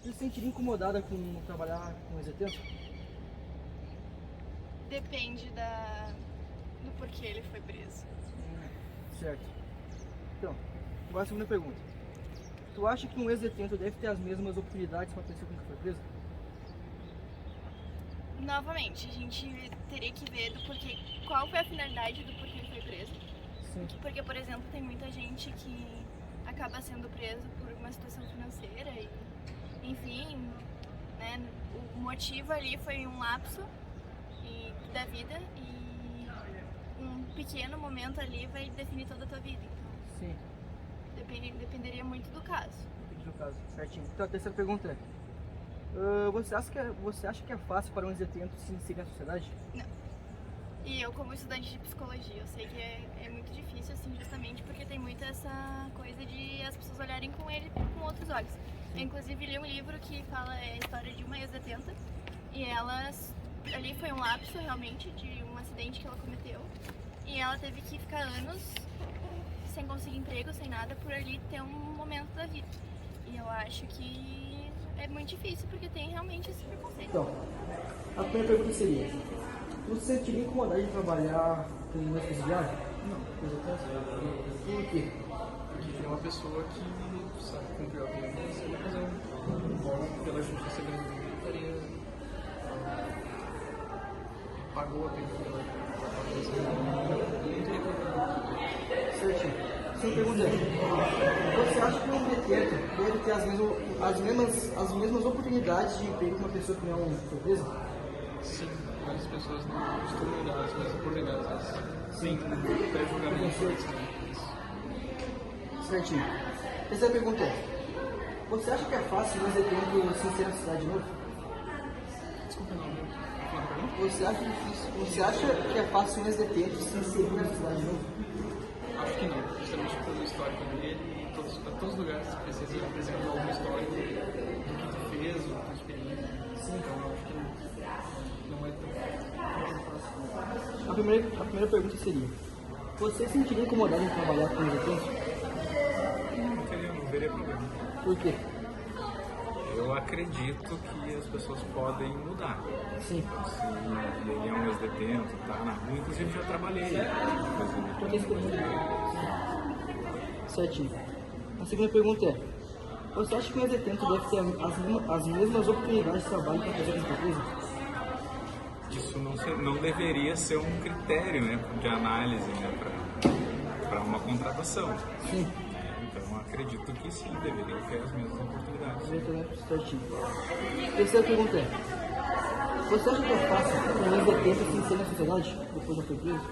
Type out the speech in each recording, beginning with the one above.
Você se sentiria incomodada com trabalhar com ex-detento? Depende do porquê ele foi preso. Certo. Então, agora a segunda pergunta. Tu acha que um ex-detento deve ter as mesmas oportunidades para a pessoa que nunca foi presa? Novamente, a gente teria que ver do porquê, qual foi a finalidade do porquê ele foi preso. Sim. Porque, por exemplo, tem muita gente que acaba sendo preso por uma situação financeira e, enfim, né, o motivo ali foi um lapso da vida e um pequeno momento ali vai definir toda a tua vida. Então, Sim. dependeria muito do caso. Depende do caso, certinho. Então a terceira pergunta é, você acha que é fácil para um ex-detento se inserir na sociedade? Não. E eu, como estudante de psicologia, eu sei que é muito difícil, assim, justamente porque tem muito essa coisa de as pessoas olharem com ele com outros olhos. Eu, inclusive, li um livro que fala a história de uma ex-detenta e ela, ali foi um lapso, realmente, de um acidente que ela cometeu e ela teve que ficar anos sem conseguir emprego, sem nada, por ali ter um momento da vida. E eu acho que é muito difícil porque tem realmente esse preconceito. Então, a primeira pergunta seria, você se sentiria incomodado de trabalhar com um ex-presidiário? Não. Por quê? Porque é uma pessoa que sabe cumprir a pena, se ele fazer um bom pela justiça gratuita, pagou a pena pela Certinho. Segunda pergunta é, você acha que um detento deve ter as mesmas oportunidades de emprego que uma pessoa que não foi presa? Sim, várias pessoas não costumam dar as mesmas oportunidades. Sim, pré-julgamento. Certinho. Terceira pergunta é, você acha que é fácil um ex-detento se inserir na sociedade de novo? Desculpa, não. Você acha que é fácil um ex-detento se inserir na sociedade de novo? Acho que não, justamente pelo histórico dele e para todos os lugares que precisa apresentar alguma história do que tu fez, ou da tua experiência. Sim. Então acho que não é tão fácil. A primeira pergunta seria, você se sentiria incomodado em trabalhar com ex-detentos? Não veria problema. Por quê? Eu acredito que as pessoas podem mudar. Sim. Se ele é um ex-detento, tá na rua, inclusive já trabalhei. Por que esse certinho. A segunda pergunta é, você acha que um ex-detento deve ter as mesmas oportunidades de trabalho que a pessoa que está presa? Isso não deveria ser um critério, né, de análise, né, para uma contratação. Sim. Então acredito que sim, deveriam ter as mesmas oportunidades. Certinho. Terceira pergunta é, você acha que é fácil um ex-detento se inserir na sociedade depois da foi preso?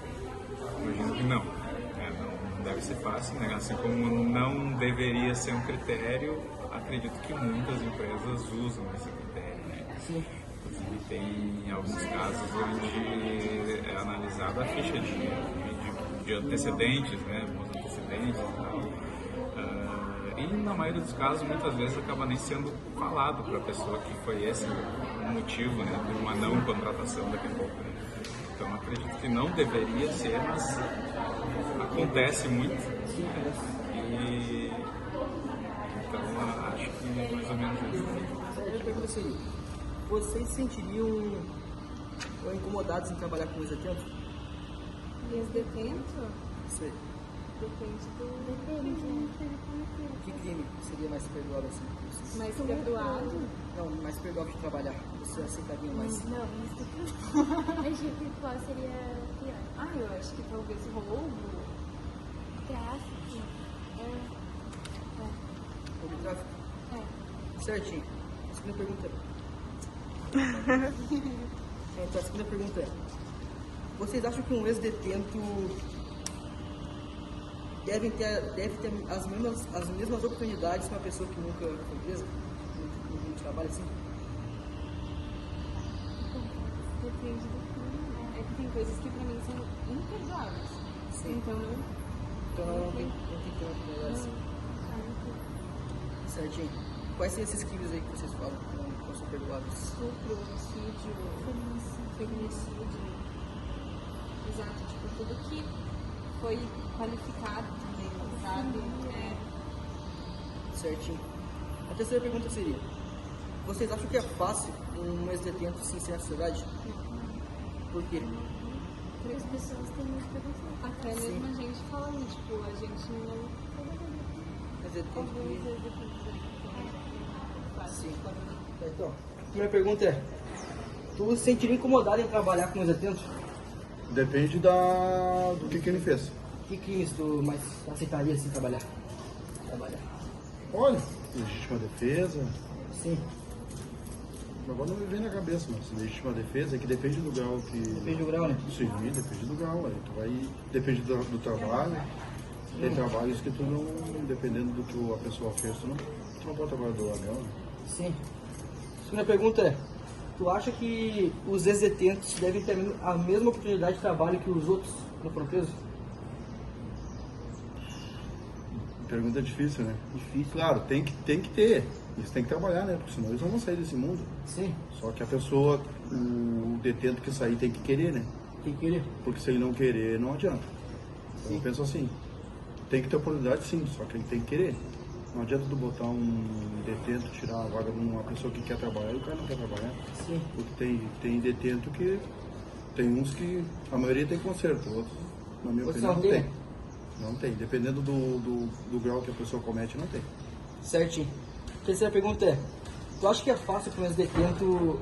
Imagino que não. Não deve ser fácil, né? Assim como não deveria ser um critério, acredito que muitas empresas usam esse critério, né? Sim. Inclusive tem alguns casos onde é analisada a ficha de antecedentes, né? Bons antecedentes e tal. E na maioria dos casos, muitas vezes acaba nem sendo falado para a pessoa que foi esse o motivo, né, de uma não contratação daqui a pouco. Né? Então acredito que não deveria ser, mas acontece muito. E então acho que mais ou menos isso. Eu pergunto assim, vocês se sentiriam incomodados em trabalhar com ex-detento? Ex-detento? Sim. Depende do... Que crime seria mais perdoável assim? Mais perdoado? Não, mais perdoável de trabalhar. Você aceitaria mais? Não, isso que acho que qual seria pior? Ah, eu acho que talvez roubo, tráfico. Roubo e tráfico? É. Certinho. A segunda pergunta é... Então, a segunda pergunta é, vocês acham que um ex-detento deve ter as mesmas oportunidades que uma pessoa que nunca foi presa? No trabalho assim? Depende do crime. É que tem coisas que pra mim são imperdoáveis. Sim. Então não. Então não tem tanto melhor assim. Certinho. Quais são esses crimes aí que vocês falam que não são perdoáveis? Estupro, homicídio, feminicídio. Exato, tipo, tudo que foi qualificado também, sabe? Certinho. A terceira pergunta seria, Vocês acham que é fácil um ex-detento se inserir na sociedade? Por quê? Porque as pessoas têm muito preconceito. Até mesmo a gente fala, né? Tipo, a gente não. Ex-detento Alguns que... ex-detentes. Sim. Então, a primeira pergunta é: tu se sentiria incomodado em trabalhar com ex-detentos? Depende do que ele fez. Que crimes tu mais aceitaria assim trabalhar? Olha, legítima defesa. Sim, Agora não me vem na cabeça, mas legítima defesa é que depende do grau que. depende do grau, né? Sim, depende do grau. Aí tu vai. Depende do trabalho. Tem trabalhos que tu não. Dependendo do que a pessoa fez, tu não pode trabalhar do anel, né? Sim. Segunda pergunta é: tu acha que os ex-detentos devem ter a mesma oportunidade de trabalho que os outros que não foram presos? Pergunta difícil, né? Difícil. Claro, tem que ter. Eles têm que trabalhar, né? Porque senão eles não vão sair desse mundo. Sim, Só que a pessoa, o detento que sair tem que querer, né? tem que querer. Porque se ele não querer, não adianta. Então eu penso assim, tem que ter oportunidade sim, só que ele tem que querer. Não adianta tu botar um detento, tirar a vaga de uma pessoa que quer trabalhar e o cara não quer trabalhar. Sim. Porque tem detento que, tem uns que, a maioria tem conserto, outros, na minha Outros opinião, não não tem? tem. Não tem, dependendo do grau que a pessoa comete, não tem. Certinho. Terceira pergunta é: tu acha que é fácil para um ex-detento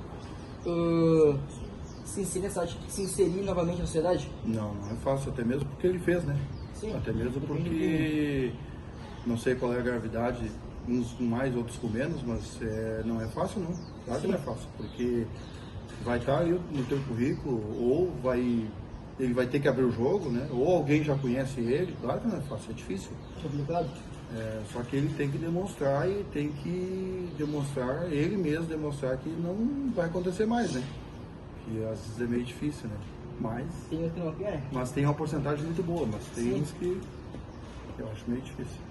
se inserir novamente na sociedade? Não é fácil, até mesmo porque ele fez, né? Sim. Até mesmo Depende porque não sei qual é a gravidade, uns com mais, outros com menos, mas não é fácil não. Claro que não é fácil, porque vai estar aí no teu currículo, ou ele vai ter que abrir o jogo, né? Ou alguém já conhece ele, claro que não é fácil, é difícil. Complicado? Só que ele tem que demonstrar e tem que demonstrar, ele mesmo demonstrar que não vai acontecer mais, né? Que às vezes é meio difícil, né? Tem outro que não quer? Mas tem uma porcentagem muito boa, mas tem Sim. uns que eu acho meio difícil.